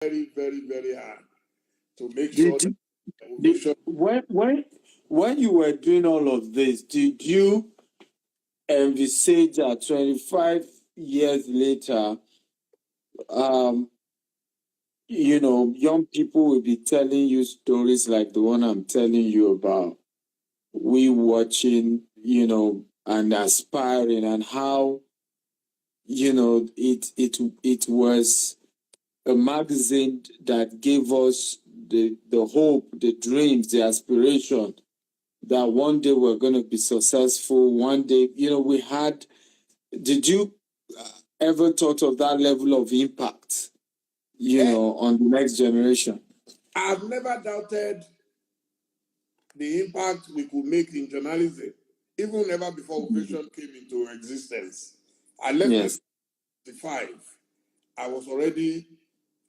very, very, very hard to make sure Did that you, ovation. when you were doing all of this, did you envisage that 25 years later, young people will be telling you stories like the one I'm telling you about? We watching, and aspiring, and how, it was a magazine that gave us the hope, the dreams, the aspiration that one day we're going to be successful. One day, we had. Did you ever thought of that level of impact, on the next generation? I've never doubted the impact we could make in journalism, even ever before Ovation came into existence. I left Yes. 95. I was already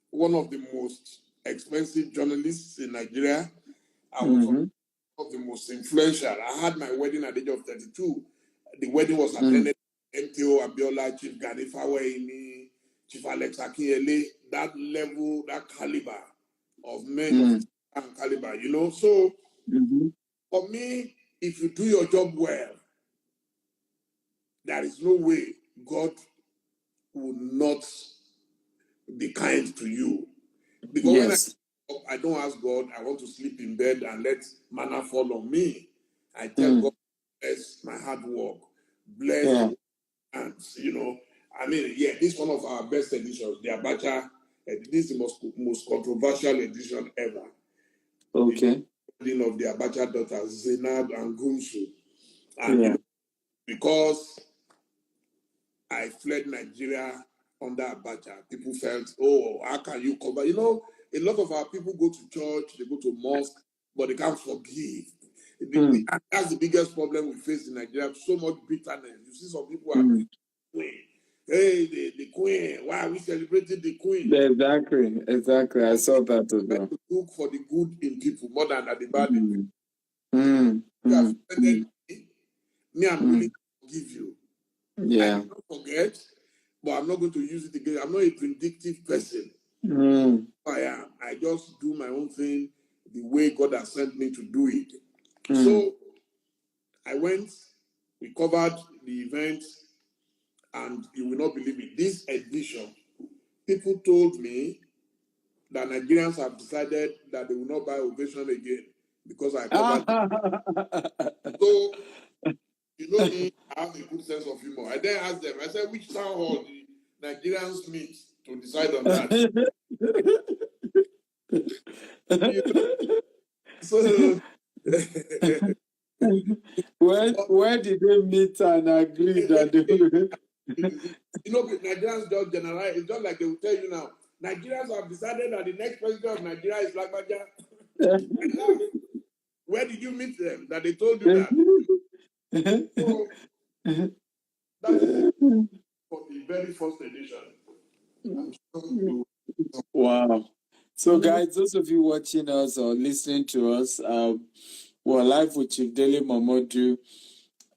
one of the most expensive journalists in Nigeria. I was one of the most influential. I had my wedding at the age of 32. The wedding was attended by MTO Abiola, Chief Gani Faweini, Chief Alex Akinyele, that level, that caliber of men of caliber, So for me, if you do your job well, there is no way God will not be kind to you. Because Yes. when I don't ask God, I want to sleep in bed and let manna fall on me. I tell God, bless my hard work, bless hands, this is one of our best editions, the Abacha. This is the most controversial edition ever. Okay. The wedding of the Abacha daughters, Zainab and Gunsu. And because I fled Nigeria under Abacha, people felt, oh, how can you cover? A lot of our people go to church, they go to mosque, but they can't forgive. And that's the biggest problem we face in Nigeria. So much bitterness. You see some people are queen. Hey, the queen. Why are we celebrating the queen? Exactly. I saw that as well. To look for the good in people more than at the bad in people. You have offended me, I'm willing to forgive you. I don't forget, but I'm not going to use it again. I'm not a vindictive person. I am. I just do my own thing the way God has sent me to do it. So I went, we covered the event, and you will not believe it. This edition, people told me that Nigerians have decided that they will not buy Ovation again because I covered it. So, me, I have a good sense of humor. I then asked them, I said, which town hall the Nigerians meet to decide on that? So, where did they meet and agree that they Nigerians just generalize. It's just like they will tell you now. Nigerians have decided that the next president of Nigeria is Lagbaja. Where did you meet them? That they told you that? So, that is it for the very first edition. Wow. So, guys, those of you watching us or listening to us, we're live with Chief Dele Momodu,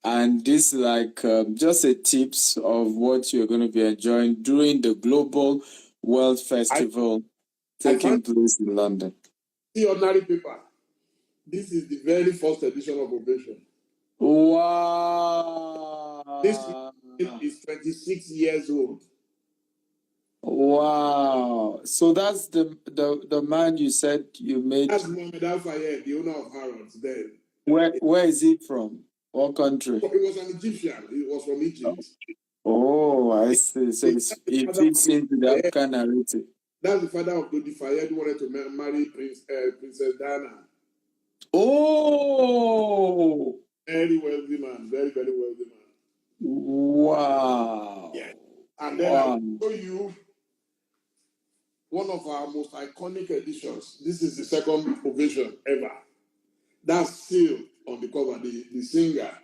and this is like just a tips of what you're going to be enjoying during the Global World Festival taking place in London. See, ordinary paper. This is the very first edition of Ovation. Wow. This is 26 years old. Wow. So that's the man you said you made. That's Mohammed Al-Fayed, the owner of Harrods then. Where is he from? What country? He was an Egyptian. He was from Egypt. Oh, I see. So it fits into the African narrative. That's the father of Dodi Fayed, who wanted to marry Princess Diana. Oh! Very wealthy man. Very, very wealthy man. Wow. Yeah. And then I'll show you one of our most iconic editions. This is the second Ovation ever. That's Seal on the cover, the singer.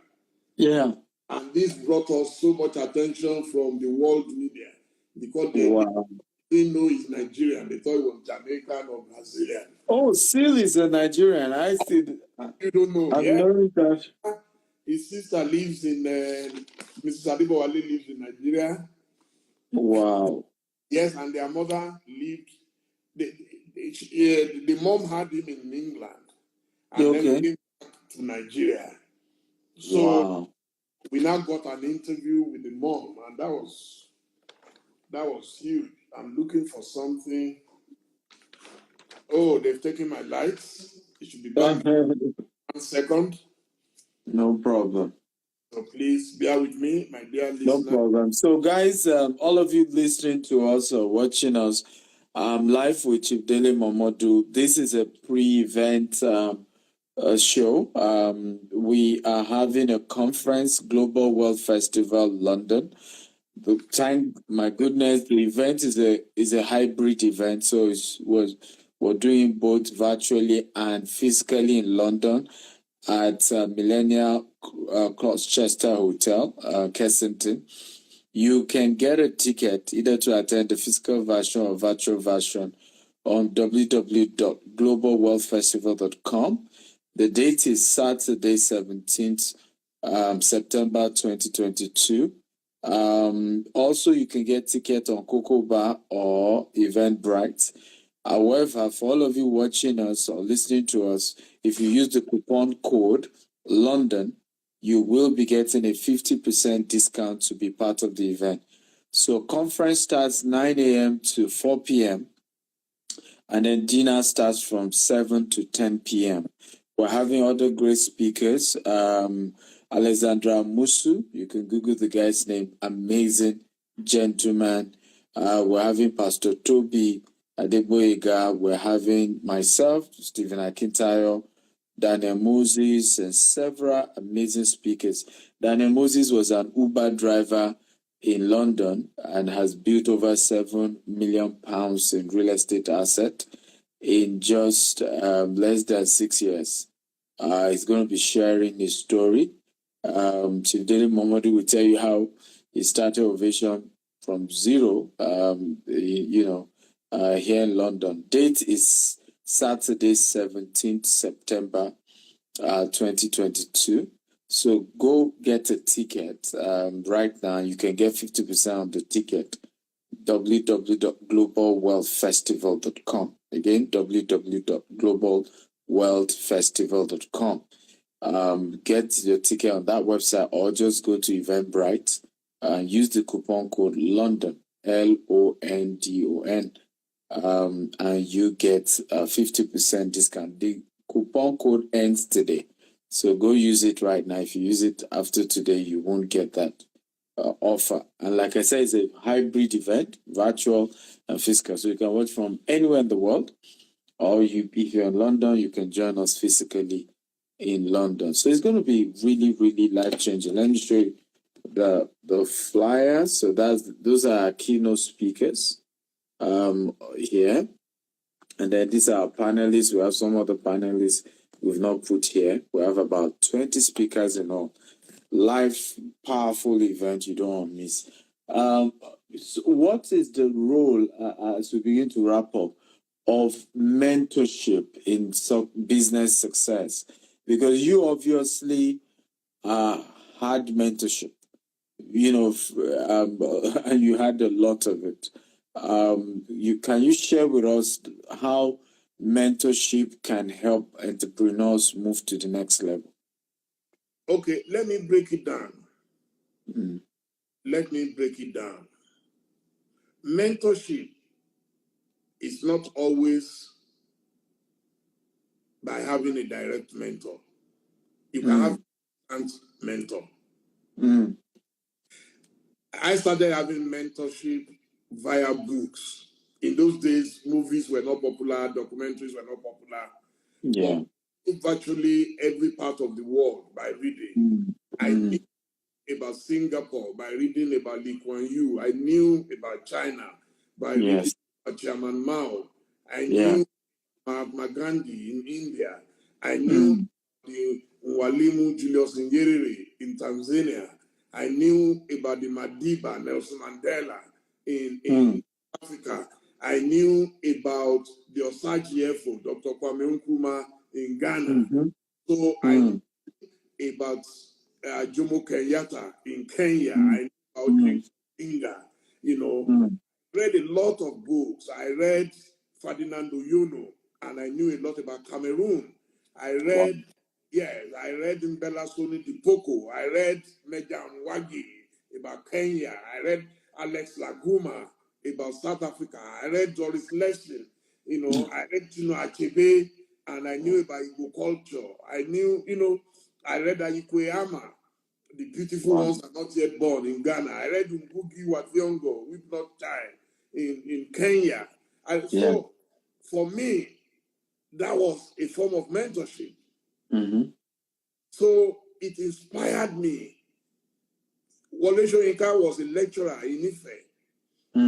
Yeah. And this brought us so much attention from the world media because they didn't know he's Nigerian. They thought he was Jamaican or Brazilian. Oh, Seal is a Nigerian. I see. You don't know. I've known that. His sister lives in, Mrs. Adibowale lives in Nigeria. Wow. Yes, and their mother lived the mom had him in England and then came back to Nigeria. So we now got an interview with the mom, and that was huge. I'm looking for something. Oh, they've taken my lights. It should be back. 1 second. No problem. So please bear with me, my dear listener. No problem. So, guys, all of you listening to us or watching us live with Chief Dele Momodu, this is a pre-event show. We are having a conference, Global World Festival, London. Thank my goodness, the event is a hybrid event, so we're doing both virtually and physically in London at Millennium Gloucester Hotel, Kensington. You can get a ticket either to attend the physical version or virtual version on www.globalworldfestival.com. The date is Saturday, 17th September 2022. Also, you can get tickets on Cocoa Bar or Eventbrite. However, for all of you watching us or listening to us, if you use the coupon code London, you will be getting a 50% discount to be part of the event. So conference starts 9 a.m. to 4 p.m. and then dinner starts from 7 to 10 p.m. We're having other great speakers. Alexandra Musu, you can Google the guy's name, amazing gentleman. We're having Pastor Toby Adeboyega. We're having myself, Stephen Akintayo, Daniel Moses, and several amazing speakers. Daniel Moses was an Uber driver in London and has built over £7 million in real estate asset in just less than 6 years. He's going to be sharing his story. Chief Dele Momodu will tell you how he started Ovation from zero, here in London. Date is Saturday, 17th September 2022. So go get a ticket right now. You can get 50% on the ticket. www.globalworldfestival.com. Again, www.globalworldfestival.com. Get your ticket on that website or just go to Eventbrite and use the coupon code London, LONDON, and you get a 50% discount. The coupon code ends today, so go use it right now. If you use it after today, you won't get that offer. And like I said, it's a hybrid event, virtual and physical, so you can watch from anywhere in the world, or if you're in London, you can join us physically in London. So it's going to be really, really life-changing. Let me show you the flyer. So those are our keynote speakers here. And then these are our panelists. We have some other panelists we've not put here. We have about 20 speakers in all. Live, powerful event you don't want to miss. So what is the role, as we begin to wrap up, of mentorship in business success? Because you obviously had mentorship, and you had a lot of it. Can you share with us how mentorship can help entrepreneurs move to the next level? Okay, let me break it down. Let me break it down. Mentorship is not always by having a direct mentor. You can have a mentor. I started having mentorship via books. In those days, movies were not popular, documentaries were not popular. Yeah. But virtually every part of the world by reading. I knew about Singapore by reading about Lee Kuan Yew. I knew about China by reading about Chairman Mao. I knew Mahatma Gandhi in India. I knew the Mwalimu Julius Nyerere in Tanzania. I knew about the Madiba, Nelson Mandela in Africa. I knew about the Osagyefo, Dr. Kwame Nkrumah in Ghana. So I knew about Jomo Kenyatta in Kenya. I knew about James Inga. Read a lot of books. I read Ferdinand Oyono, and I knew a lot about Cameroon. I read, I read Mbella Soni Dipoko. I read Mejan Wagi about Kenya. I read Alex Laguma about South Africa. I read Doris Lessing. I read Tino Achebe, and I knew about Igbo culture. I knew, I read Ayikoyama, The Beautiful Ones Are Not Yet Born in Ghana. I read Ngugi wa Thiong'o, Weep Not Child in Kenya. And so, for me, that was a form of mentorship. Mm-hmm. So it inspired me. Wole Soyinka was a lecturer in Ife.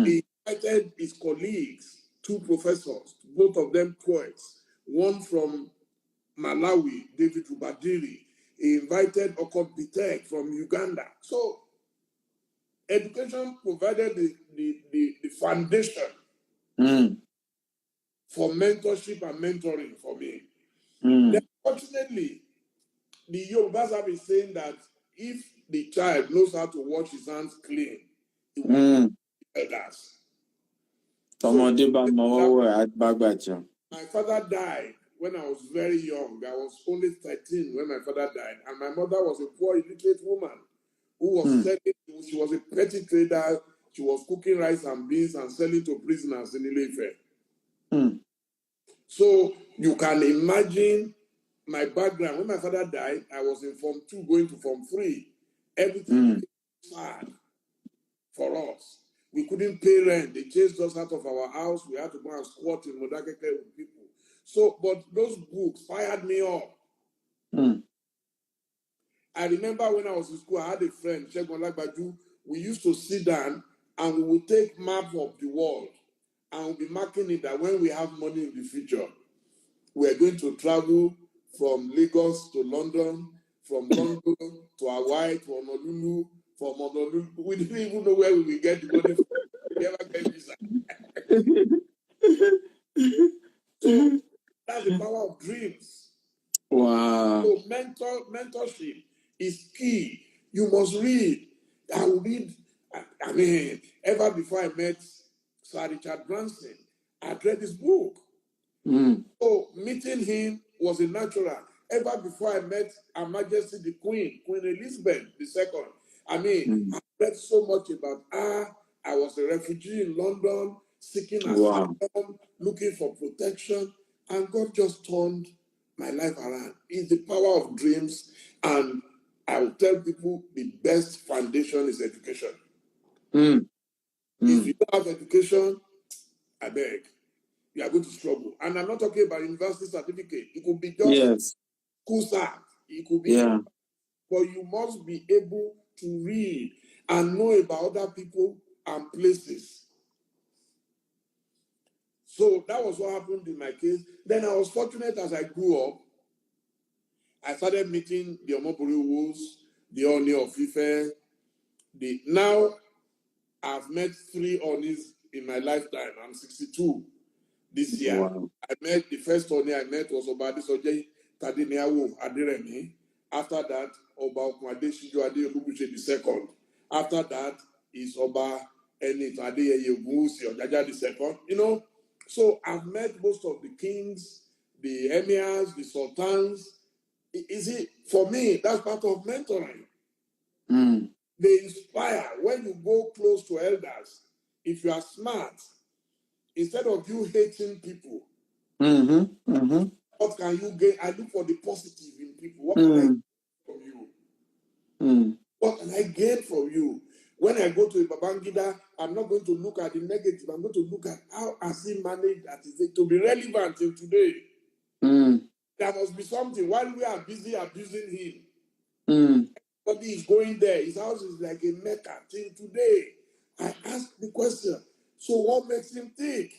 He invited his colleagues, 2 professors, both of them poets, one from Malawi, David Rubadiri. He invited Okot Bitek from Uganda. So education provided the foundation for mentorship and mentoring for me. Then, fortunately, the Yorubas have been saying that if the child knows how to wash his hands clean, he will be elders. So, my father died when I was very young. I was only 13 when my father died. And my mother was a poor, illiterate woman who was selling, she was a petty trader. She was cooking rice and beans and selling to prisoners in Ile-Ife. So you can imagine my background. When my father died, I was in Form 2 going to Form 3. Everything became sad for us. We couldn't pay rent. They chased us out of our house. We had to go and squat in Modakeke with people. So, but those books fired me up. I remember when I was in school, I had a friend, Shegun Lagbaju. We used to sit down and we would take map of the world and we'll be marking it that when we have money in the future, we're going to travel from Lagos to London, from London to Hawaii, to Honolulu, from Honolulu. We didn't even know where we would get the money from. We never get visa. So that's the power of dreams. Wow. So mentorship is key. You must read. I will read. I mean, ever before I met Sir Richard Branson, I read his book. So meeting him was a natural. Ever before I met Her Majesty the Queen Elizabeth II, I mean, I read so much about her. I was a refugee in London, seeking asylum, looking for protection, and God just turned my life around. It's the power of dreams, and I will tell people the best foundation is education. If you don't have education, I beg, you are going to struggle. And I'm not talking about university certificate. It could be just school cert. It could be, but you must be able to read and know about other people and places. So that was what happened in my case. Then I was fortunate as I grew up. I started meeting the Omobori, the Oni of Ife. Now I've met 3 Onis in my lifetime. I'm 62 this year. Wow. I met the first Oni I met was Obadisoje Tadineawo Adiremi. After that, Oba Okunade Shijo Adeolubuche II. After that is Oba Enit Adeyeye Ogunwusi Ojaja II. So I've met most of the kings, the emirs, the sultans. For me, that's part of mentoring. They inspire. When you go close to elders, if you are smart, instead of you hating people, what can you gain? I look for the positive in people. What can I gain from you? What can I gain from you? When I go to a Babangida, I'm not going to look at the negative. I'm going to look at how has he managed that is it to be relevant in today. There must be something. While we are busy abusing him, everybody is going there. His house is like a Mecca. Till today, I ask the question, so what makes him tick?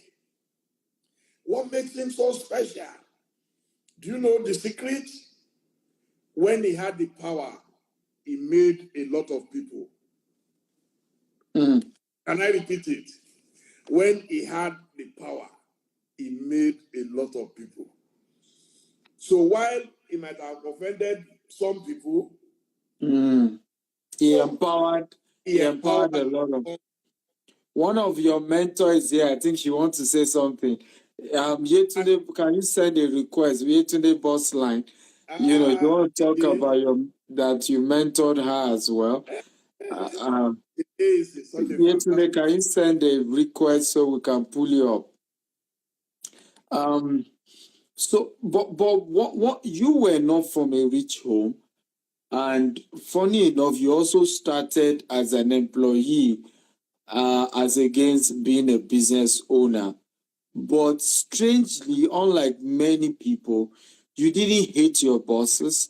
What makes him so special? Do you know the secret? When he had the power, he made a lot of people. Can I repeat it? When he had the power, he made a lot of people. So while he might have offended some people, he empowered a lot of. One of your mentors here, I think she wants to say something. Yetunde, can you send a request? Yetunde boss line. You want to talk about that you mentored her as well. Yetunde, can you send a request so we can pull you up? So, but what you were not from a rich home, and funny enough, you also started as an employee, as against being a business owner. But strangely, unlike many people, you didn't hate your bosses.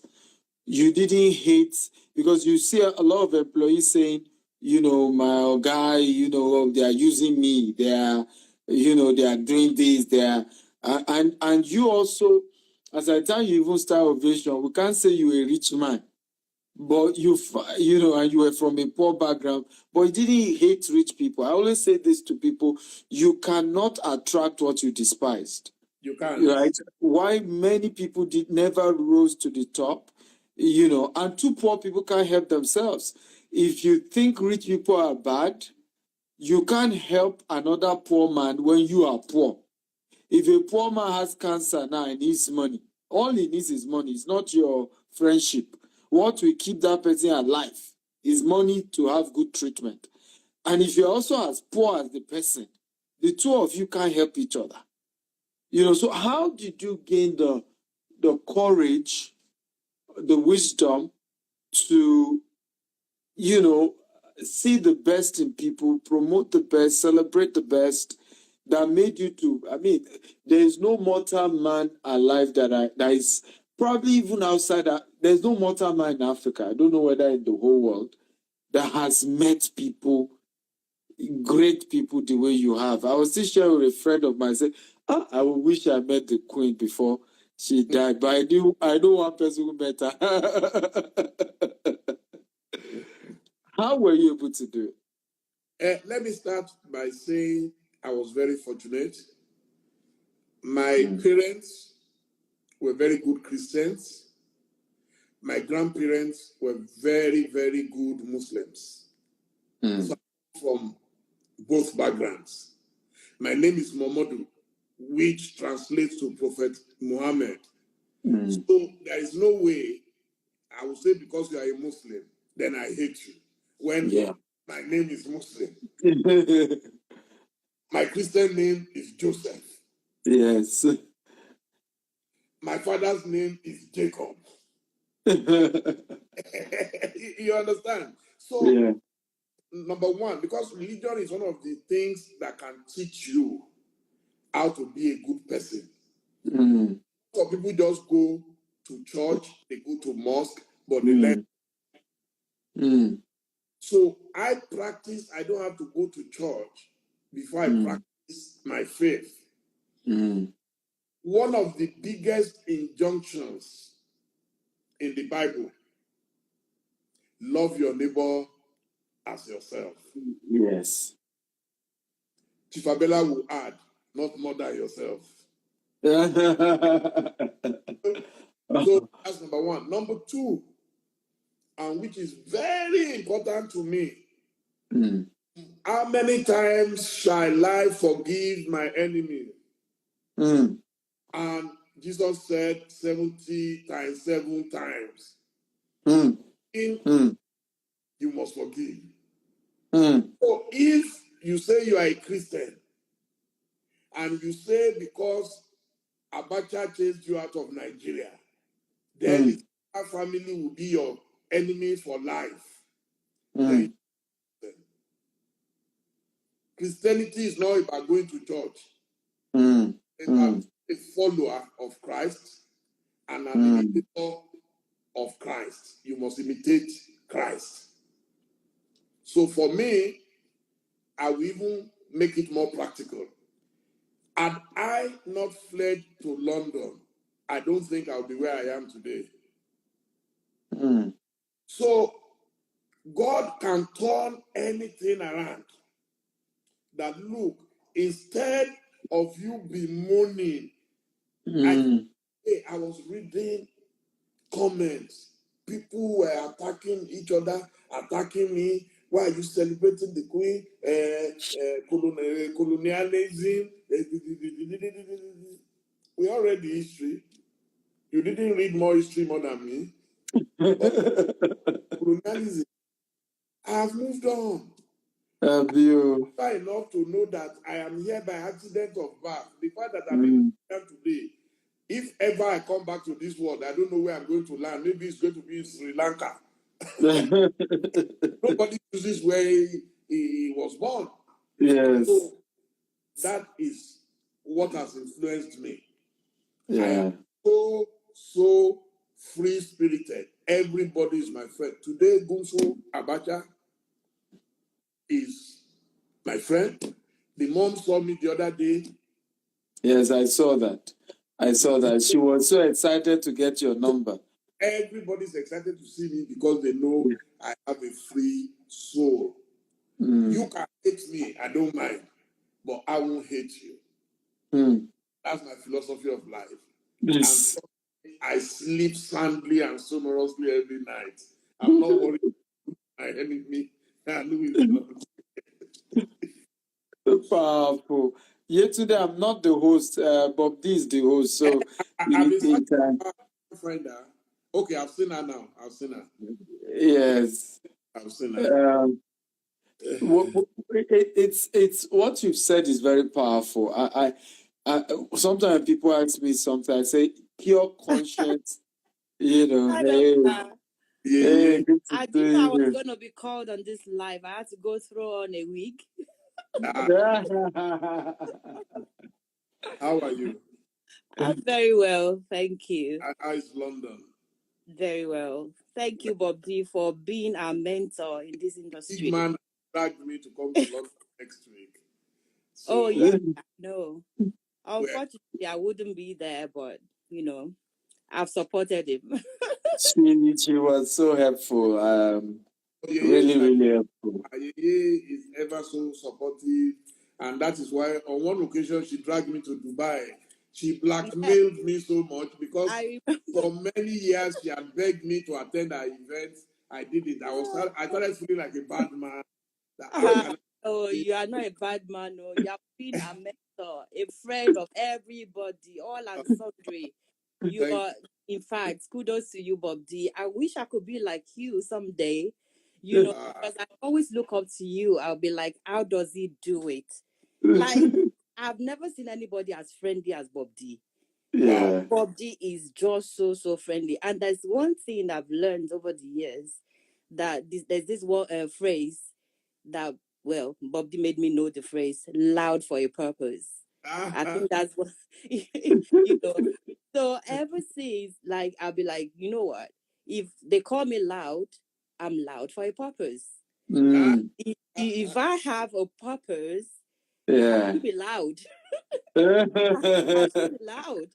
You didn't hate, because you see a lot of employees saying, my guy, they are using me. They are, they are doing this. They are, and you also, as I tell you, even start Ovation, we can't say you're a rich man, but and you were from a poor background, but you didn't hate rich people. I always say this to people: you cannot attract what you despised. You can't. Right? Why many people never rose to the top, and two poor people can't help themselves. If you think rich people are bad, you can't help another poor man when you are poor. If a poor man has cancer now and needs money, all he needs is money. It's not your friendship. What will keep that person alive is money to have good treatment. And if you're also as poor as the person, the two of you can't help each other. So how did you gain the courage, the wisdom to, see the best in people, promote the best, celebrate the best, that made you to, there is no mortal man alive that is probably even outside, there's no mortal man in Africa, I don't know whether in the whole world, that has met people, great people the way you have. I was still sharing with a friend of mine, said, I wish I met the Queen before she died, but I know one person who met her. How were you able to do it? Let me start by saying I was very fortunate. My parents were very good Christians. My grandparents were very, very good Muslims. So I'm from both backgrounds. My name is Momodu, which translates to Prophet Muhammad. So there is no way I will say because you are a Muslim, then I hate you. When my name is Muslim. My Christian name is Joseph. Yes. My father's name is Jacob. You understand? So, number one, because religion is one of the things that can teach you how to be a good person. So people just go to church, they go to mosque, but they learn. So I don't have to go to church before I practice my faith. One of the biggest injunctions in the Bible, love your neighbor as yourself. Yes. Chief Abela will add, not murder yourself. So that's number one. Number two, and which is very important to me, how many times shall I forgive my enemy? And Jesus said 70 times, 7 times. You must forgive. So if you say you are a Christian, and you say because Abacha chased you out of Nigeria, then our family will be your enemy for life. Then Christianity is not about going to church. It's about a follower of Christ and an imitator of Christ. You must imitate Christ. So for me, I will even make it more practical. Had I not fled to London, I don't think I'll be where I am today. So God can turn anything around. That look, instead of you bemoaning, I was reading comments. People were attacking each other, attacking me, Why are you celebrating the Queen? Colonialism. We all read the history. You didn't read more history more than me. Colonialism. I have moved on. Have you? Enough to know that I am here by accident of birth. The fact that I'm in today. If ever I come back to this world, I don't know where I'm going to land. Maybe it's going to be in Sri Lanka. Nobody chooses where he was born. Yes. So that is what has influenced me. Yeah. I am so free-spirited. Everybody is my friend. Today, Gunso Abacha is my friend. The mom saw me the other day. Yes, I saw that. She was so excited to get your number. Everybody's excited to see me because they know I have a free soul. You can hate me, I don't mind, but I won't hate you. That's my philosophy of life. Yes. And I sleep soundly and sonorously every night. I'm not worried about my enemy. Powerful. Yet today I'm not the host. Bob D is the host. So I've been searching for friend. Okay, I've seen her now. Yes. I've seen her. It's what you've said is very powerful. I sometimes people ask me something, I say pure conscience, hey, hey, I didn't know I was going to be called on this live. I had to go through on a wig. How are you? I'm very well, thank you. How is London? Very well. Thank you, Bob D, for being our mentor in this industry. Big man dragged me to come to London next week. So, yeah, no. Unfortunately, I wouldn't be there, but, I've supported him. She was so helpful. Really helpful. Ayeye is ever so supportive, and that is why on one occasion she dragged me to Dubai. She blackmailed me so much because for many years she had begged me to attend her events. I did it. I started feeling like a bad man. Oh, you are not a bad man. No, you have been a mentor, a friend of everybody, all and sundry. You are, in fact, kudos to you, Bob D. I wish I could be like you someday. Because I always look up to you. I'll be like, how does he do it? Like, I've never seen anybody as friendly as Bob D. Yeah. Bob D is just so friendly. And there's one thing I've learned over the years, that there's this one phrase that, well, Bob D made me know the phrase, loud for a purpose. I think that's what, So ever since, like, I'll be like, you know what? If they call me loud, I'm loud for a purpose. If I have a purpose, I should be loud. I should be loud.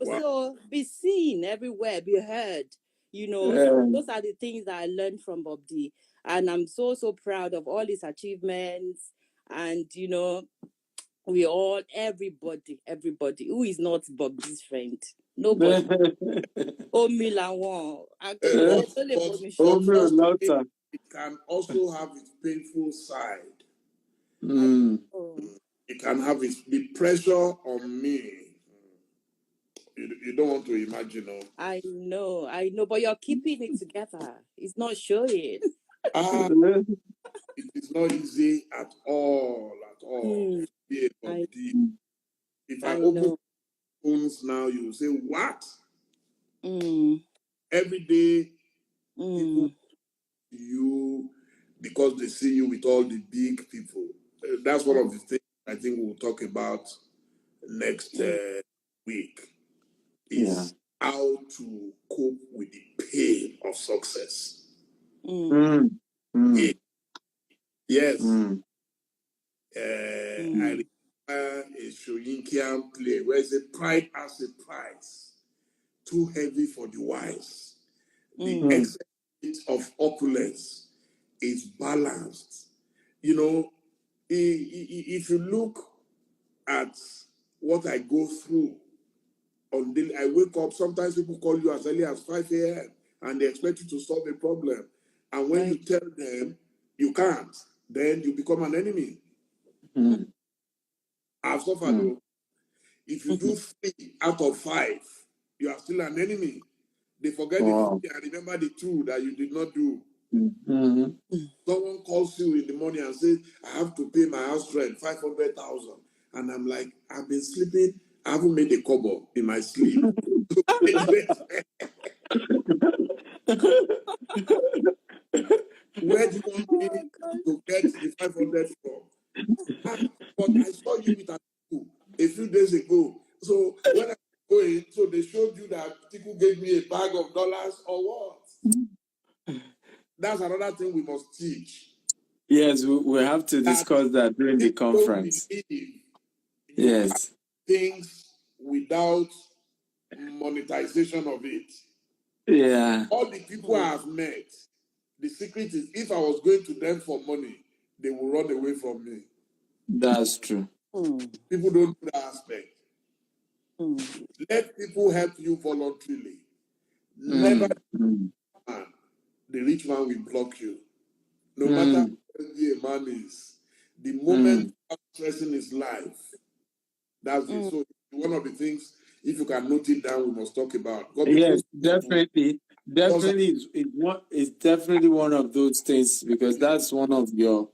So be seen everywhere, be heard. So those are the things that I learned from Bob D. And I'm so proud of all his achievements. And, we all, everybody who is not Bob D's friend. Nobody. Milan. It can also have its painful side. It can have the pressure on me. You don't want to imagine. I know, but you're keeping it together. It's not showing. It is not easy at all. If I open phones now, you will say, what? Every day, people you because they see you with all the big people. That's one of the things I think we'll talk about next week is how to cope with the pain of success. Yes. I remember a Shoyinkian play where it's a pride as a price, too heavy for the wise. The excess of opulence is balanced. If you look at what I go through on daily, I wake up, sometimes people call you as early as 5 a.m. and they expect you to solve a problem. And when you tell them, you can't, then you become an enemy. I've suffered. If you do 3 out of 5, you are still an enemy. They forget the 3 and remember the 2 that you did not do. Someone calls you in the morning and says, I have to pay my house rent, 500,000. And I'm like, I've been sleeping. I haven't made a kobo in my sleep. Where do you want me to get the 500 from? But I saw you with a few days ago. So when I was going, so they showed you that Tiku gave me a bag of dollars or what? That's another thing we must teach. Yes, we have to discuss that during the conference. Yes. Things without monetization of it. Yeah. All the people I have met, the secret is if I was going to them for money, they will run away from me. That's true. People don't do that aspect. Let people help you voluntarily. Never the rich man will block you. No matter how wealthy a man is, the moment stressing his life, that's it. So one of the things, if you can note it down, we must talk about. God, yes, definitely. Definitely, it's definitely one of those things because that's one of your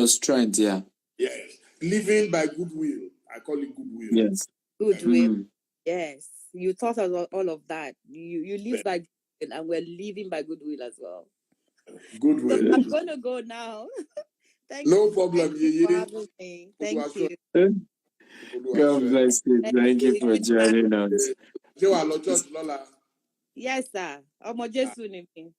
strengths. Yeah. Yes, living by goodwill. I call it goodwill. Yes, goodwill. Yes, you thought about all of that. You live by goodwill, and we're living by goodwill as well. Goodwill. So I'm gonna go now. Thank no you. problem. Thank you for having me. Thank you. God bless you. Thank you for joining us. Yes, sir. Ọmọ Jésù ni mi.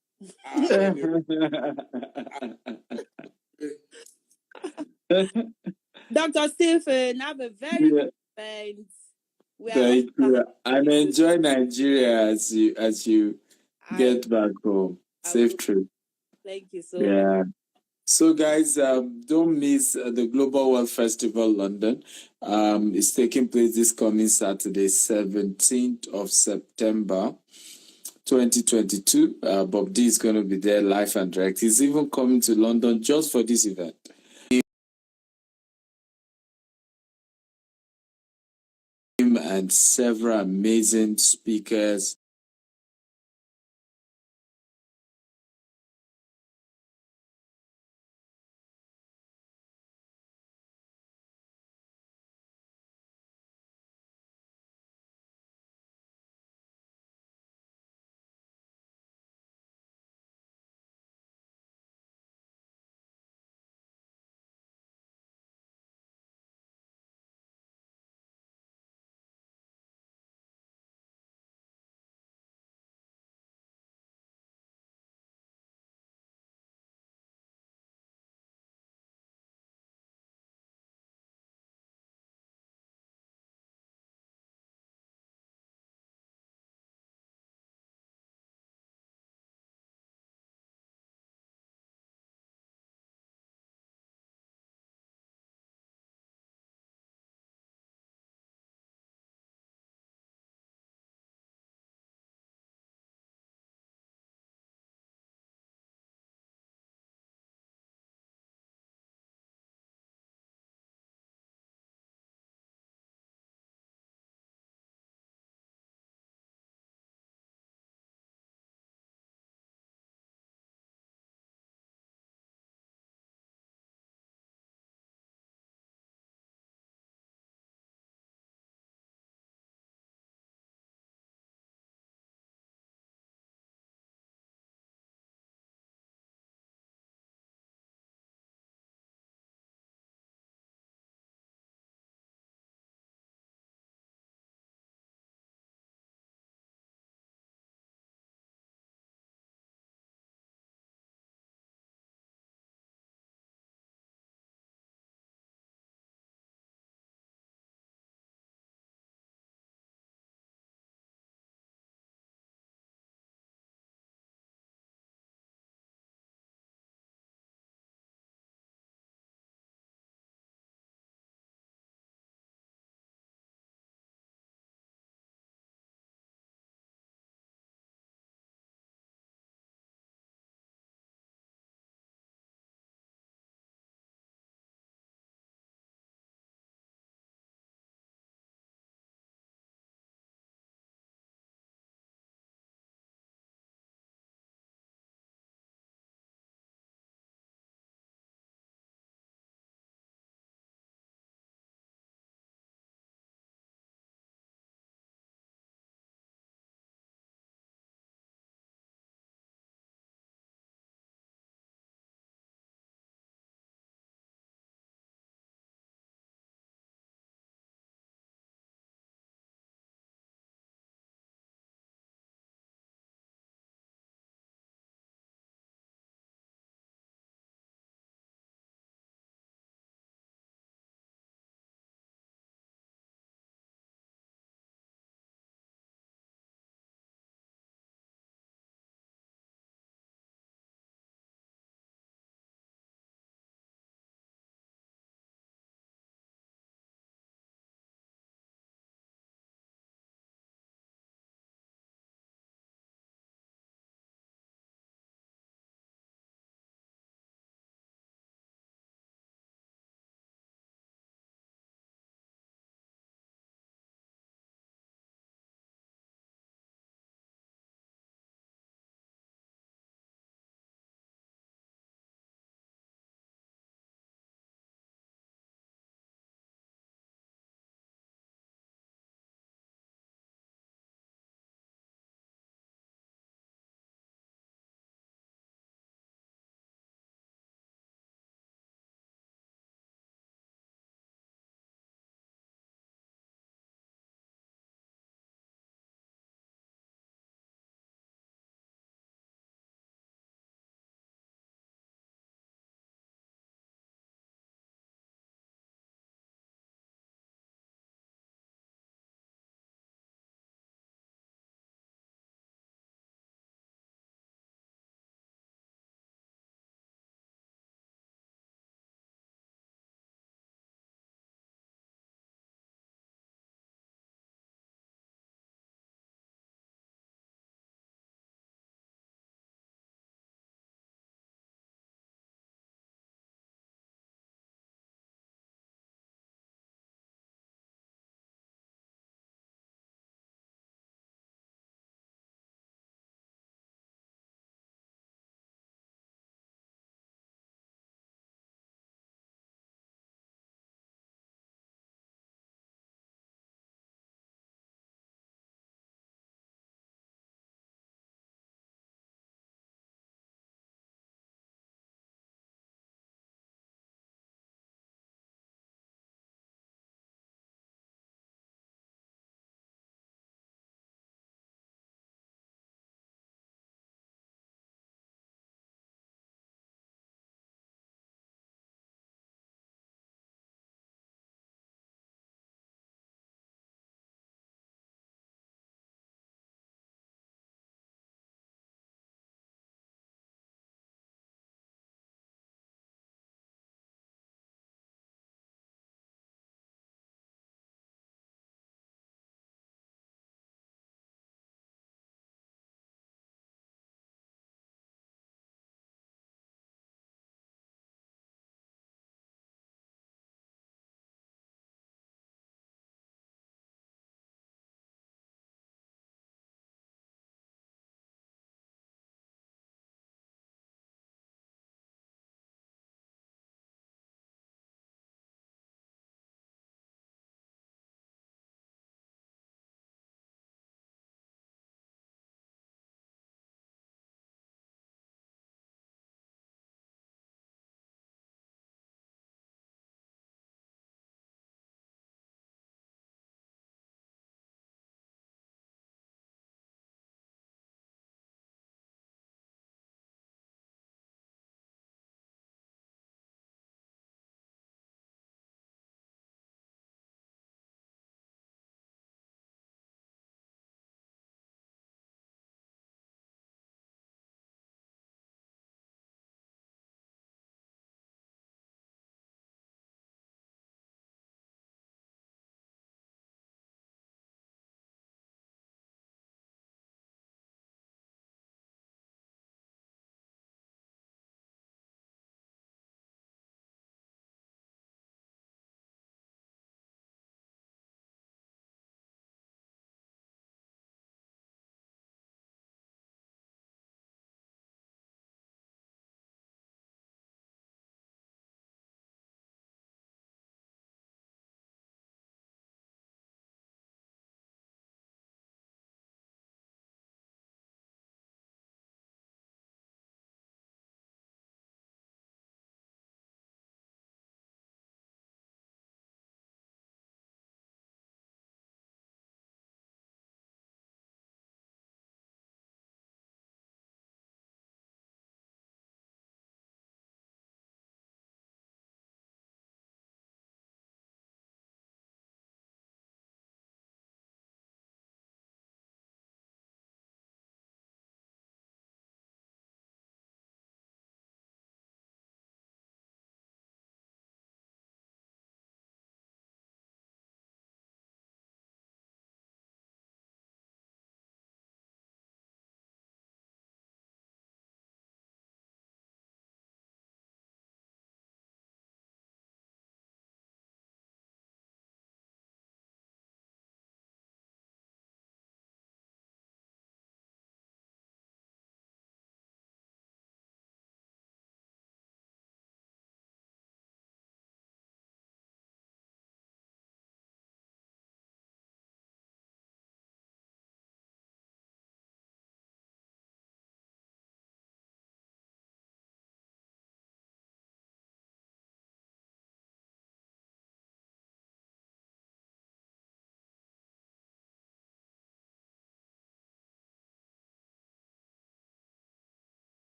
Dr. Stephen, have a very good event. Thank you. And enjoy Nigeria as you get back home. Safe trip. Thank you so much. So, guys, don't miss the Global World Festival London. It's taking place this coming Saturday, 17th of September, 2022. Bob D is going to be there live and direct. He's even coming to London just for this event. Him and several amazing speakers.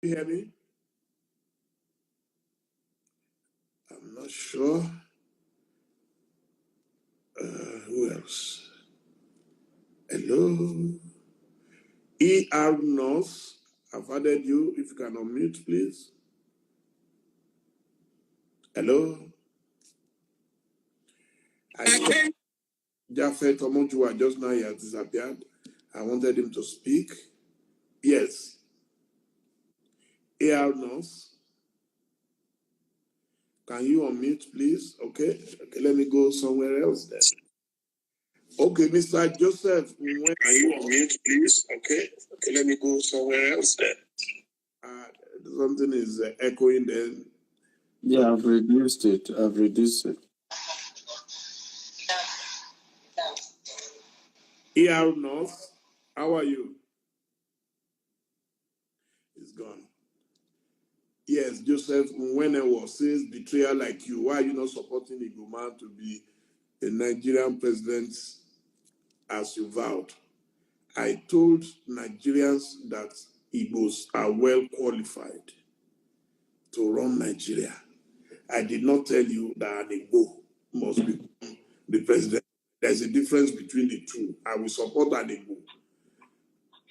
You hear me? I'm not sure. Who else? Hello? ER Nurse, I've added you. If you can unmute, please. Hello? I saw Jafet Omonjua just now, he has disappeared. I wanted him to speak. Yes. ER Nurse, can you unmute, please? Okay, let me go somewhere else then. Okay, Mr. Joseph, when can you unmute, please? Okay, let me go somewhere else then. Something is echoing then. Yeah, I've reduced it. ER North, how are you? It's gone. Yes, Joseph Nwenewo says, betrayal like you. Why are you not supporting Igboman to be a Nigerian president as you vowed? I told Nigerians that Igbos are well qualified to run Nigeria. I did not tell you that an Igbo must become the president. There's a difference between the two. I will support an Igbo.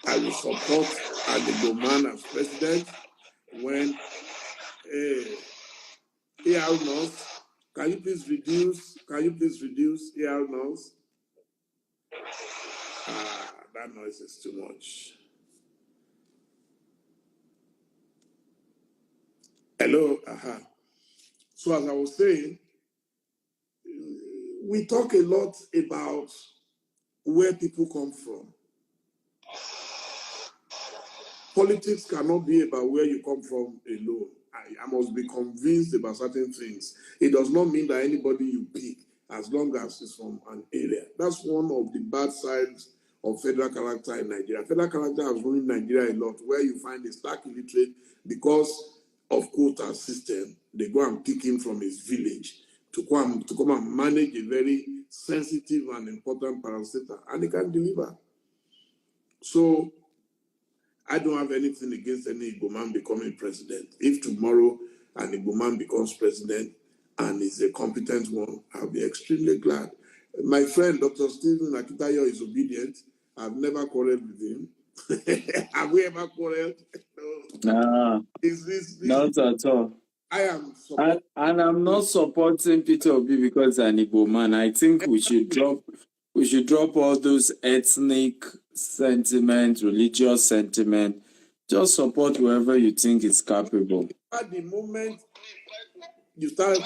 I will support an Igbo man as president when AR North, can you please reduce AR North? That noise is too much. Hello, So as I was saying, we talk a lot about where people come from. Politics cannot be about where you come from alone. I must be convinced about certain things. It does not mean that anybody you pick, as long as it's from an area. That's one of the bad sides of federal character in Nigeria. Federal character has ruined Nigeria a lot, where you find a stark illiterate because of quota system. They go and pick him from his village to come and manage a very sensitive and important parastatal, and he can deliver. So I don't have anything against any Igbo man becoming president. If tomorrow an Igbo man becomes president and is a competent one, I'll be extremely glad. My friend, Dr. Stephen Akintayo, is obedient. I've never quarreled with him. Have we ever quarreled? No. Not at all. I am and I'm not supporting Peter Obi because an Igbo man. I think we should drop all those ethnic sentiment, religious sentiment. Just support whoever you think is capable. At the moment you start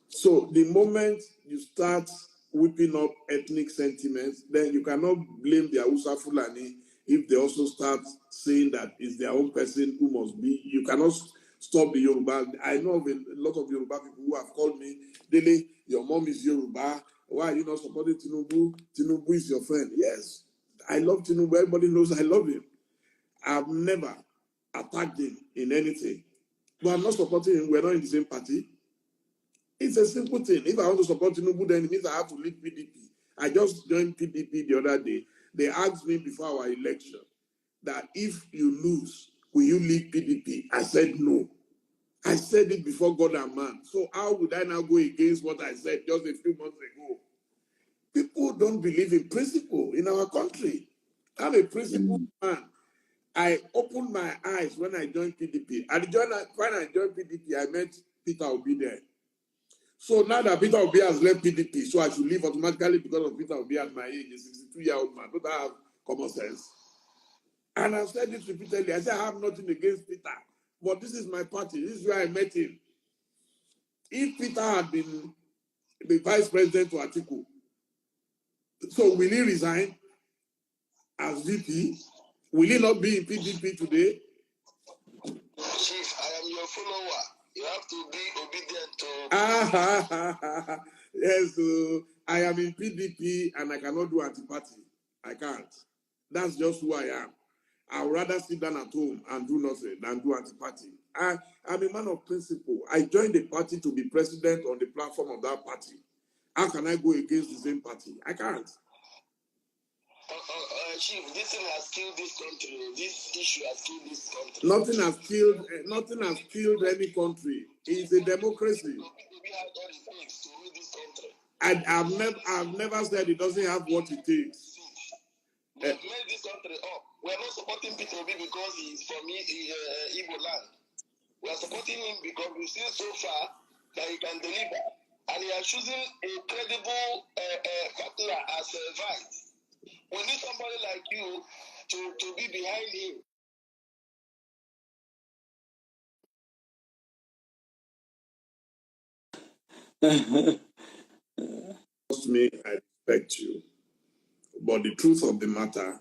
So the moment you start whipping up ethnic sentiments, then you cannot blame the Hausa Fulani if they also start saying that it's their own person who must be. You cannot stop the Yoruba. I know of a lot of Yoruba people who have called me, Dele, your mom is Yoruba. Why are you not supporting Tinubu? Tinubu is your friend. Yes, I love Tinubu. Everybody knows I love him. I've never attacked him in anything. But I'm not supporting him. We're not in the same party. It's a simple thing. If I want to support Tinubu, then it means I have to leave PDP. I just joined PDP the other day. They asked me before our election that if you lose, will you leave PDP? I said no. I said it before God and man. So how would I now go against what I said just a few months ago? People don't believe in principle in our country. I'm a principled man. I opened my eyes when I joined PDP. When I joined PDP, I met Peter Obi there. So now that Peter Obi has left PDP, so I should leave automatically because of Peter Obi at my age, a 62-year-old man. Don't I have common sense? And I've said this repeatedly. I said I have nothing against Peter, but this is my party. This is where I met him. If Peter had been the vice president to Atiku, so will he resign as VP? Will he not be in PDP today? Chief, I am your follower. You have to be obedient to... Yes, I am in PDP and I cannot do anti-party. I can't. That's just who I am. I would rather sit down at home and do nothing than do anti-party. I'm a man of principle. I joined the party to be president on the platform of that party. How can I go against the same party? I can't. Chief, this thing has killed this country. This issue has killed this country. Nothing has killed any country. It's a democracy. We have all it takes to rule this country. And I've never said it doesn't have what it takes. They have made this country up. We are not supporting Peter Obi because he's from Igbo land. We are supporting him because we've seen so far that he can deliver. And he is choosing a credible partner as a vice. We need somebody like you to be behind him. Trust me, I respect you. But the truth of the matter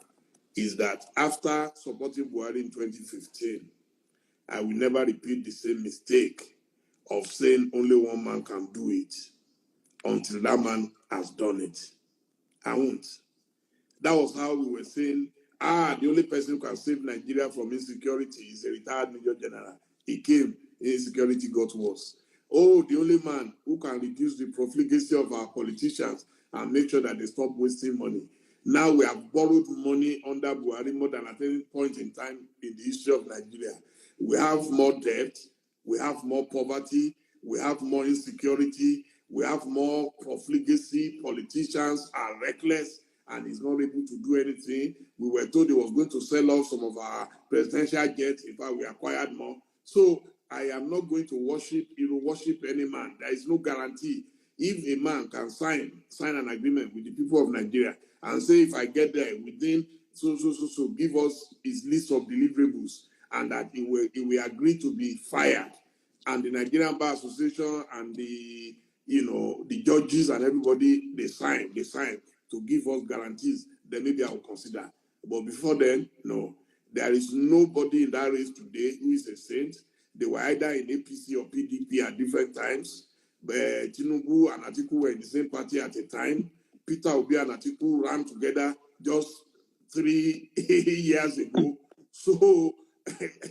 is that after supporting Buhari in 2015, I will never repeat the same mistake of saying only one man can do it until that man has done it. I won't. That was how we were saying, the only person who can save Nigeria from insecurity is a retired Major General. He came, insecurity got worse. Oh, the only man who can reduce the profligacy of our politicians and make sure that they stop wasting money. Now we have borrowed money under Buhari more than at any point in time in the history of Nigeria. We have more debt, we have more poverty, we have more insecurity, we have more profligacy. Politicians are reckless and he's not able to do anything. We were told he was going to sell off some of our presidential jets. In fact, we acquired more. So I am not going to worship any man. There is no guarantee. If a man can sign an agreement with the people of Nigeria and say, if I get there within so, give us his list of deliverables, and that he will agree to be fired. And the Nigerian Bar Association and the judges and everybody, they sign to give us guarantees, then maybe I will consider. But before then, no. There is nobody in that race today who is a saint. They were either in APC or PDP at different times. But Tinubu and Atiku were in the same party at a time. Peter Obi and Atiku ran together just 3 years ago. So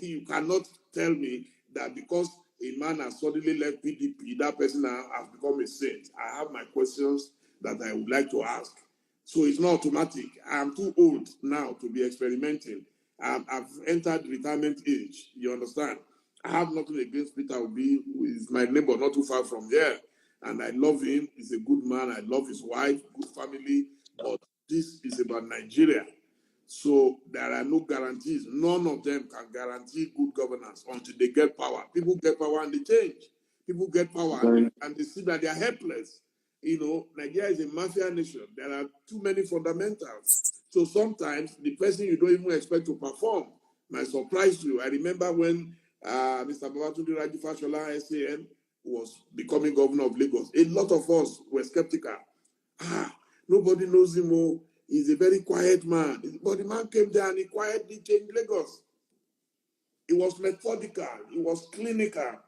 you cannot tell me that because a man has suddenly left PDP, that person has become a saint. I have my questions that I would like to ask. So it's not automatic. I'm too old now to be experimenting. I've entered retirement age. You understand? I have nothing against Peter Obi, who is my neighbor not too far from here. And I love him. He's a good man. I love his wife, good family. But this is about Nigeria. So there are no guarantees. None of them can guarantee good governance until they get power. People get power and they change. People get power and they see that they are helpless. Nigeria is a mafia nation. There are too many fundamentals. So sometimes the person you don't even expect to perform might surprise you. I remember when Mr. Babatunde Raji Fashola, SAN, was becoming governor of Lagos. A lot of us were skeptical. Nobody knows him. He's a very quiet man. But the man came there and he quietly changed Lagos. He was methodical. He was clinical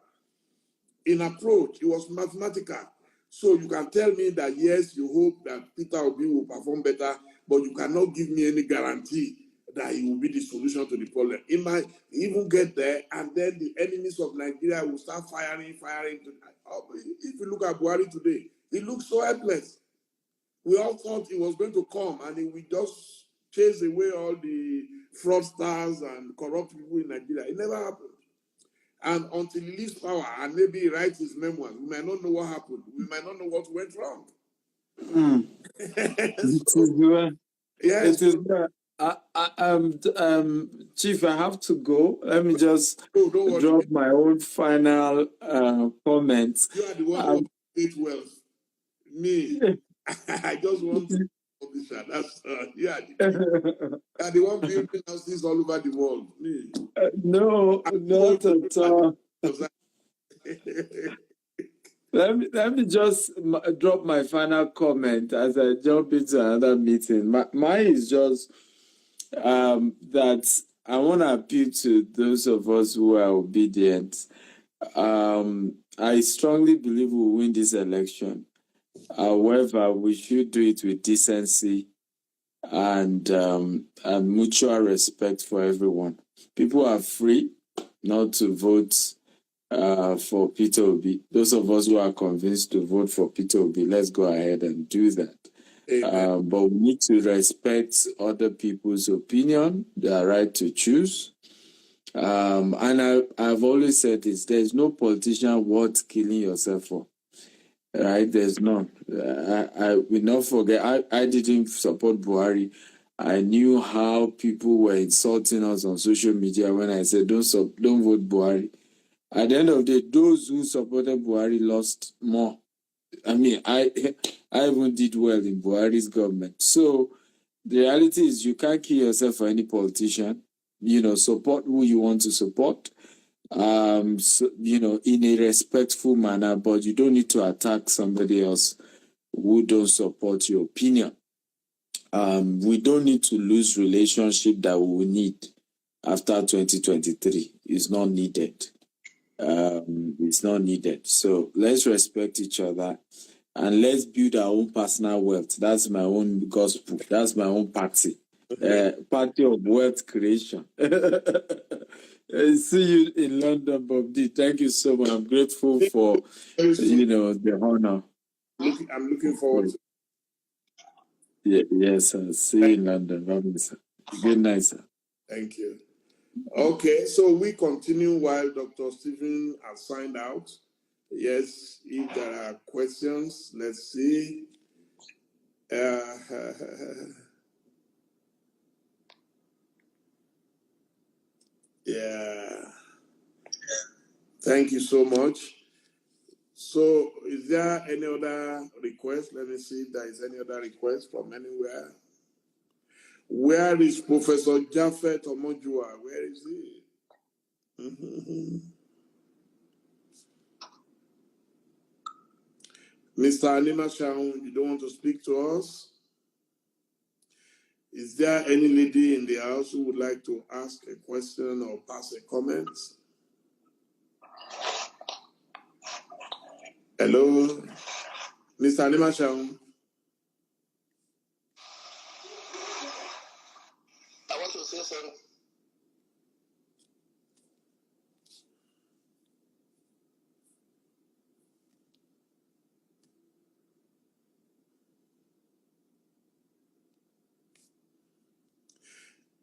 in approach. He was mathematical. So you can tell me that, yes, you hope that Peter Obi will perform better, but you cannot give me any guarantee that he will be the solution to the problem. He might even get there, and then the enemies of Nigeria will start firing. If you look at Buhari today, he looks so helpless. We all thought he was going to come, and he would just chase away all the fraudsters and corrupt people in Nigeria. It never happened. And until he leaves power and maybe he writes his memoirs, we might not know what happened. We might not know what went wrong. Yes. Chief, I have to go. Let me just drop my own final comments. You are the one who creates wealth. Me, I just want to publisher. That's you are the one building houses all over the world. Me. No, not at all. Let me just drop my final comment as I jump into another meeting. Mine is just that I want to appeal to those of us who are obedient. I strongly believe we'll win this election. However, we should do it with decency and mutual respect for everyone. People are free not to vote for Peter Obi. Those of us who are convinced to vote for Peter Obi, let's go ahead and do that. But we need to respect other people's opinion, their right to choose. And I've always said this: there's no politician worth killing yourself for. Right? There's none. I will not forget. I didn't support Buhari. I knew how people were insulting us on social media when I said don't vote Buhari. At the end of the day, those who supported Buhari lost more. I mean, I even did well in Buhari's government. So the reality is you can't kill yourself for any politician. Support who you want to support. So, in a respectful manner, but you don't need to attack somebody else who don't support your opinion. We don't need to lose relationship that we will need after 2023. It's not needed. It's not needed. So let's respect each other and let's build our own personal wealth. That's my own gospel. That's my own party. Party of wealth creation. See you in London, Bob D. Thank you so much. I'm grateful for the honor. I'm looking forward to it. Yes, sir. See you in London. Good night, sir. Thank you. Okay, so we continue while Dr. Stephen has signed out. Yes, if there are questions, let's see. Yeah. Thank you so much. So, is there any other request? Let me see if there is any other request from anywhere. Where is Professor Japhet Omojua? Where is he? Mr. Anima Shaun, you don't want to speak to us? Is there any lady in the house who would like to ask a question or pass a comment? Hello? Mr. Anima Shaun? I want to say something.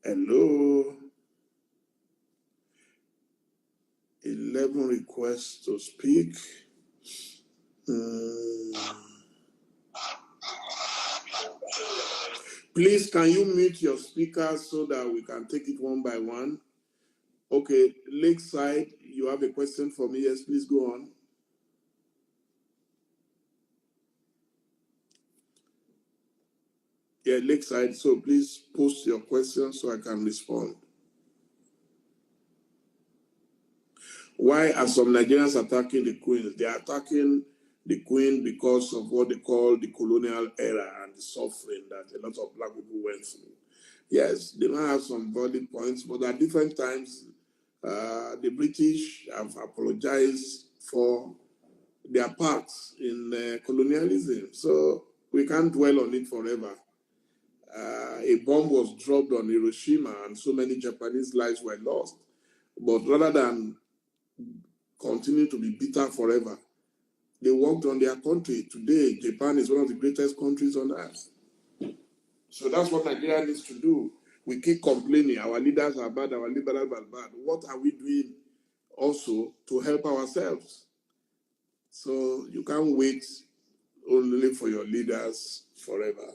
Hello? 11 requests to speak. Please, can you mute your speakers so that we can take it one by one? Okay, Lakeside, you have a question for me. Yes, please go on. Yeah, Lakeside, so please post your question so I can respond. Why are some Nigerians attacking the Queen? They are attacking the Queen because of what they call the colonial era and the suffering that a lot of black people went through. Yes, they might have some valid points, but at different times, the British have apologized for their parts in colonialism. So we can't dwell on it forever. A bomb was dropped on Hiroshima and so many Japanese lives were lost. But rather than continue to be bitter forever, they worked on their country. Today, Japan is one of the greatest countries on earth. So that's what Nigeria needs to do. We keep complaining, our leaders are bad, our liberals are bad. What are we doing also to help ourselves? So you can't wait only for your leaders forever.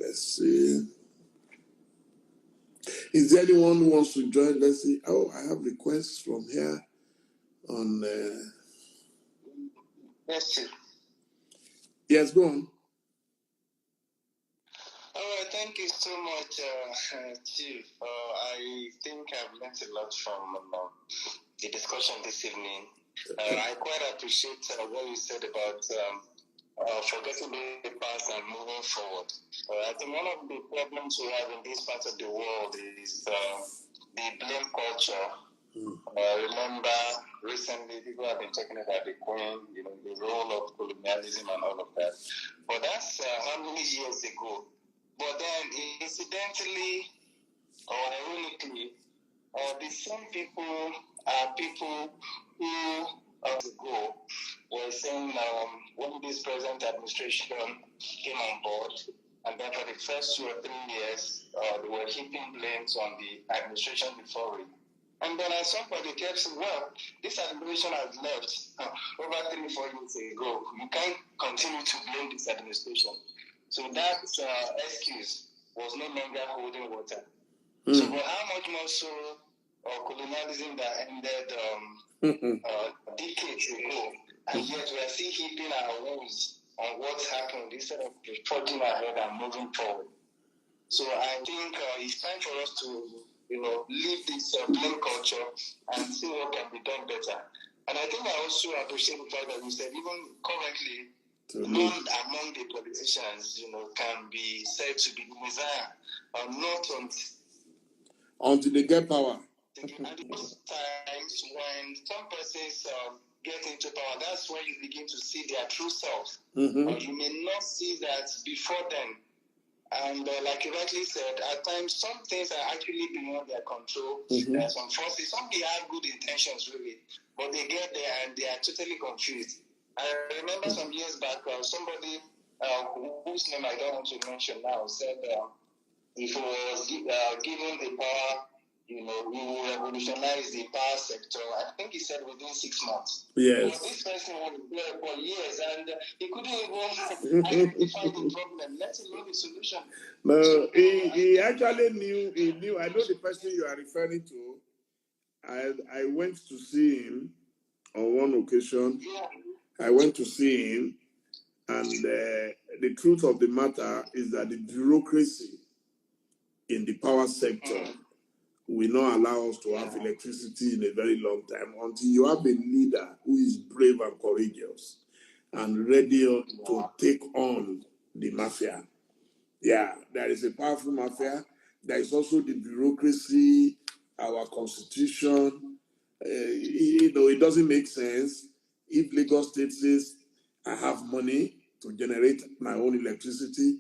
Let's see. Is there anyone who wants to join? Let's see. Oh, I have requests from here on. Yes, Chief. Yes, go on. All right, thank you so much, Chief. I think I've learned a lot from the discussion this evening. I quite appreciate what you said about forgetting the past and moving forward. I think one of the problems we have in this part of the world is the blame culture. Remember, recently people have been talking about the Queen, the role of colonialism and all of that. But that's how many years ago? But then, incidentally or ironically, the same people are people who ago were saying when this present administration came on board. And then for the first 2 or 3 years, they were heaping blames on the administration before it. And then at some point they kept saying, well, this administration has left over 3 or 4 years ago. You can't continue to blame this administration. So that excuse was no longer holding water. So but how much more so colonialism that ended decades ago, and yet we are still heaping our wounds on what's happened instead of forging ahead and moving forward. So I think it's time for us to, leave this blame culture and see what can be done better. And I think I also appreciate the fact that you said even currently, none among the politicians, can be said to be the Messiah, not until they get power. And those times when some persons get into power, that's when you begin to see their true self. You may not see that before then. And like you rightly said, at times some things are actually beyond their control. There are some forces, some they have good intentions really, but they get there and they are totally confused. I remember some years back, somebody whose name I don't want to mention now said if he was given the power, we will revolutionize the power sector. I think he said within 6 months. Yes. But this person was there for years and he couldn't even identify the problem, let alone the solution. No, he actually knew. I know the person you are referring to. I went to see him on one occasion. Yeah. I went to see him, and the truth of the matter is that the bureaucracy in the power sector will not allow us to have electricity in a very long time until you have a leader who is brave and courageous and ready to take on the mafia. Yeah, there is a powerful mafia. There is also the bureaucracy, our constitution. It doesn't make sense if Lagos State says, I have money to generate my own electricity.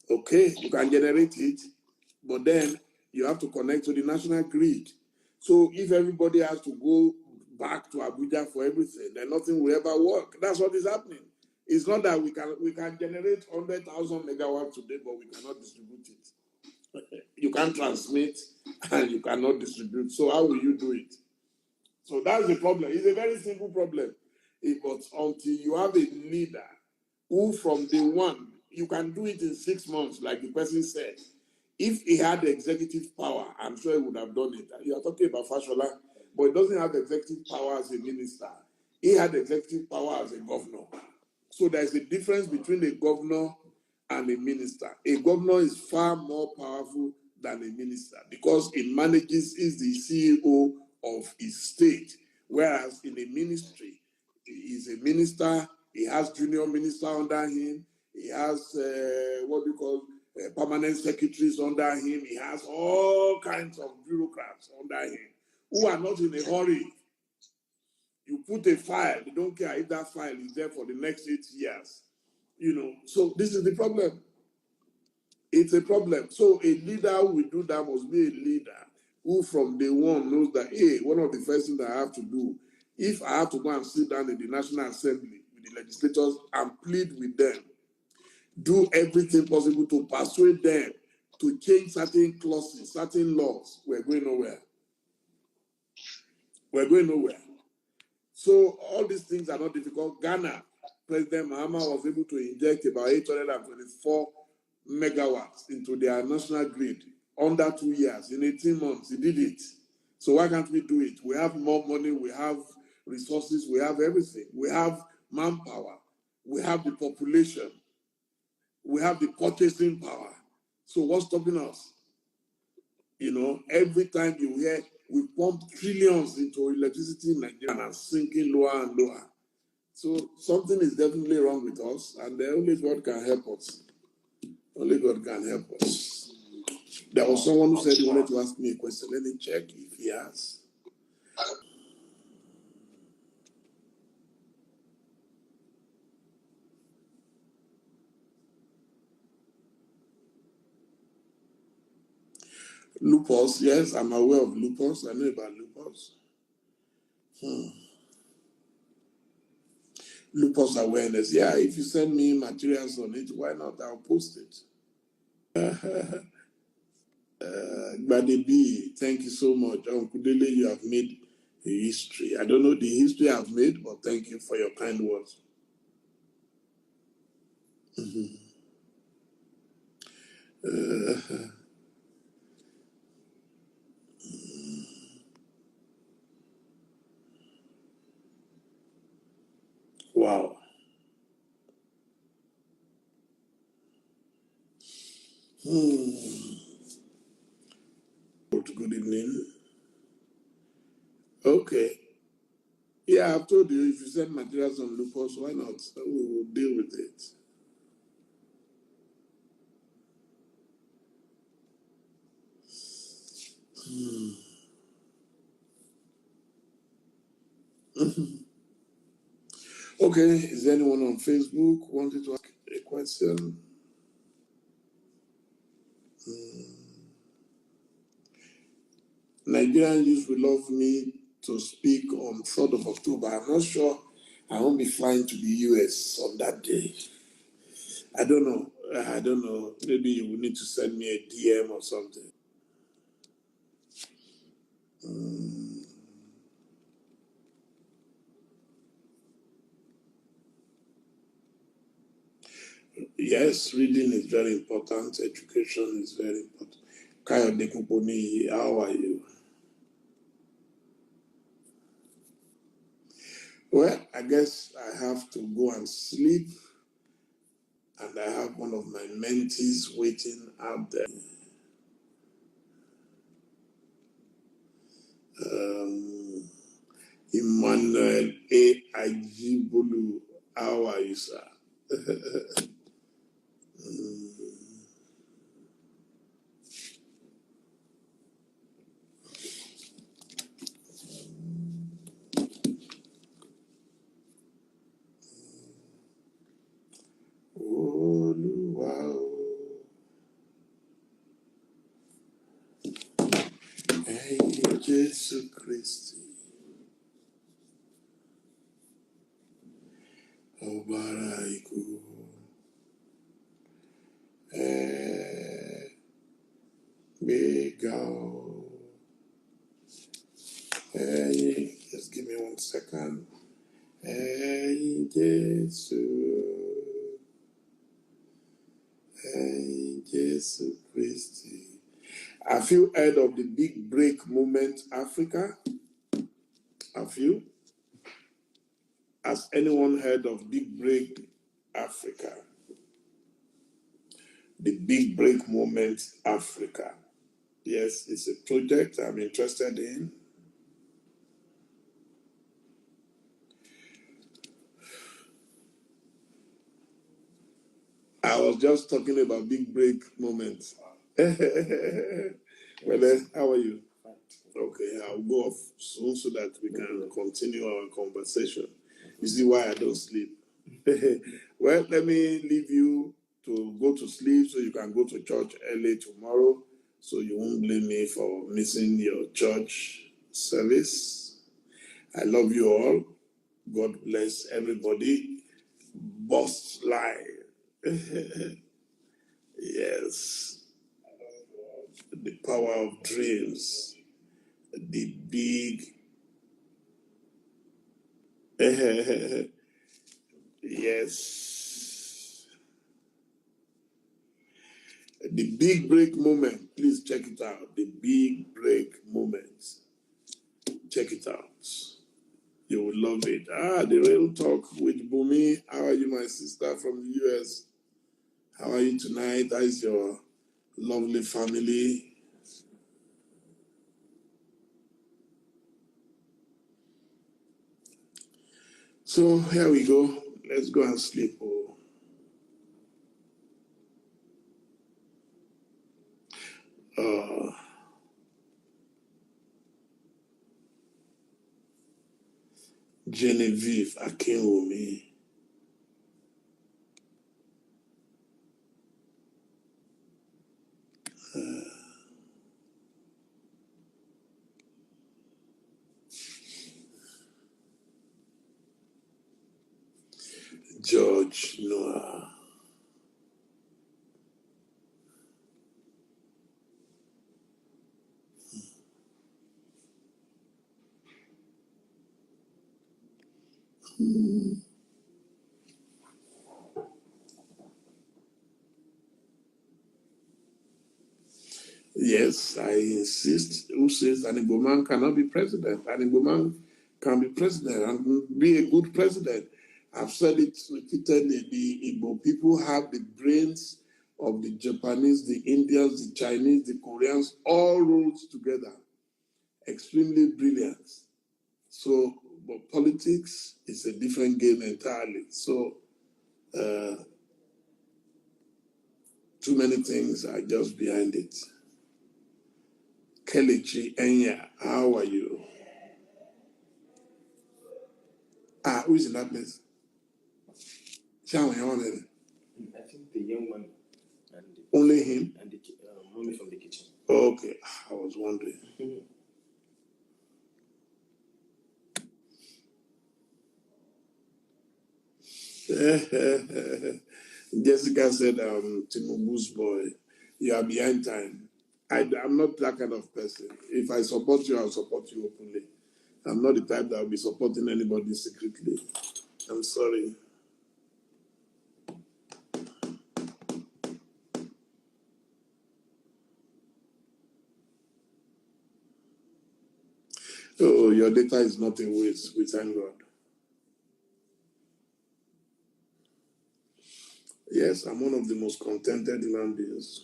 Okay, you can generate it, but then you have to connect to the national grid. So if everybody has to go back to Abuja for everything, then nothing will ever work. That's what is happening. It's not that we can generate 100,000 megawatts today, but we cannot distribute it. You can't transmit and you cannot distribute. So how will you do it? So that's the problem. It's a very simple problem. But until you have a leader who from day one, you can do it in 6 months, like the person said. If he had the executive power, I'm sure he would have done it. You are talking about Fashola, but he doesn't have executive power as a minister. He had executive power as a governor. So there's a difference between a governor and a minister. A governor is far more powerful than a minister because it manages, is the CEO of his state. Whereas in a ministry, he is a minister, he has junior minister under him, he has permanent secretaries under him, he has all kinds of bureaucrats under him who are not in a hurry. You put a file, they don't care if that file is there for the next 8 years. So this is the problem. It's a problem. So a leader who will do that must be a leader who from day one knows that, hey, one of the first things that I have to do, if I have to go and sit down in the National Assembly with the legislators and plead with them, do everything possible to persuade them to change certain clauses, certain laws, we're going nowhere. We're going nowhere. So all these things are not difficult. Ghana, President Mahama was able to inject about 824 megawatts into their national grid under 2 years. In 18 months, he did it. So why can't we do it? We have more money, we have resources, we have everything. We have manpower, we have the population, we have the purchasing power. So what's stopping us? Every time you hear we pump trillions into electricity in Nigeria and sinking lower and lower. So something is definitely wrong with us, and only God can help us. Only God can help us. There was someone who said he wanted to ask me a question. Let me check if he has. Lupus, yes, I'm aware of lupus. I know about lupus. lupus awareness. Yeah, if you send me materials on it, why not? I'll post it. Gbade B, thank you so much. Uncle Dele, you have made a history. I don't know the history I've made, but thank you for your kind words. Wow. Good evening. Okay. Yeah, I've told you, if you send materials on lupus, why not? We will deal with it. Okay, is there anyone on Facebook wanted to ask a question? Nigerian youth will love me to speak on 3rd of October. I'm not sure I won't be flying to the US on that day. I don't know. Maybe you will need to send me a DM or something. Yes, reading is very important. Education is very important. Kayode Kuponi, how are you? Well, I guess I have to go and sleep. And I have one of my mentees waiting out there. Emmanuel A. Ajibulu, how are you, sir? Olúwa o, ẹ̀yin Jésù Kristi, ọba ara ikú, ẹ gbéga o, ẹ̀yin, just give me 1 second. Ẹ̀yin Jésù, ẹ̀yin Jésù Kristi. Have you heard of the Big Break Movement Africa? Have you? Has anyone heard of Big Break Africa? The Big Break Movement Africa. Yes, it's a project I'm interested in. I was just talking about Big Break Movement. Well, how are you? Okay, I'll go off soon so that we can continue our conversation. You see why I don't sleep. Well, let me leave you to go to sleep so you can go to church early tomorrow, so you won't blame me for missing your church service. I love you all. God bless everybody. Boss life. Yes. The power of dreams. The big yes. The Big Break Moment. Please check it out. The Big Break Moment. Check it out. You will love it. The Real Talk with Bumi. How are you, my sister from the US? How are you tonight? How is your lovely family? So here we go. Let's go and sleep. Genevieve Akinwumi. much, Noah. Yes, I insist. Who says an Igbo man cannot be president? An Igbo man can be president and be a good president. I've said it repeatedly. The Igbo people have the brains of the Japanese, the Indians, the Chinese, the Koreans, all rolled together. Extremely brilliant. So, but politics is a different game entirely. So, too many things are just behind it. Kelechi Enya, how are you? Who is in that place? I think the young man. And only him? And the mommy from the kitchen. Okay, I was wondering. Jessica said, Tinubu's boy, you are behind time. I'm not that kind of person. If I support you, I'll support you openly. I'm not the type that will be supporting anybody secretly. I'm sorry. Oh, your data is not a waste. We thank God. Yes, I'm one of the most contented human beings.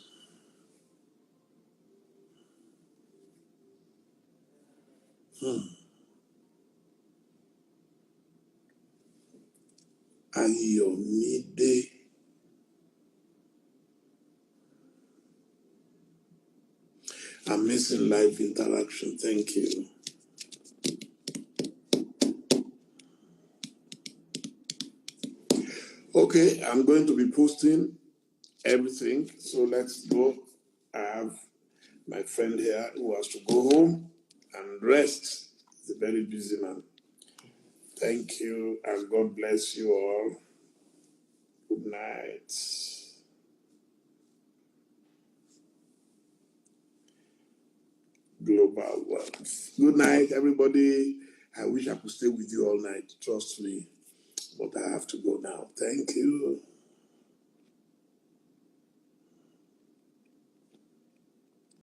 Ayomide. I'm missing live interaction. Thank you. Okay, I'm going to be posting everything. So let's go. I have my friend here who has to go home and rest. He's a very busy man. Thank you, and God bless you all. Good night. Global wealth. Good night, everybody. I wish I could stay with you all night. Trust me. But I have to go now. Thank you.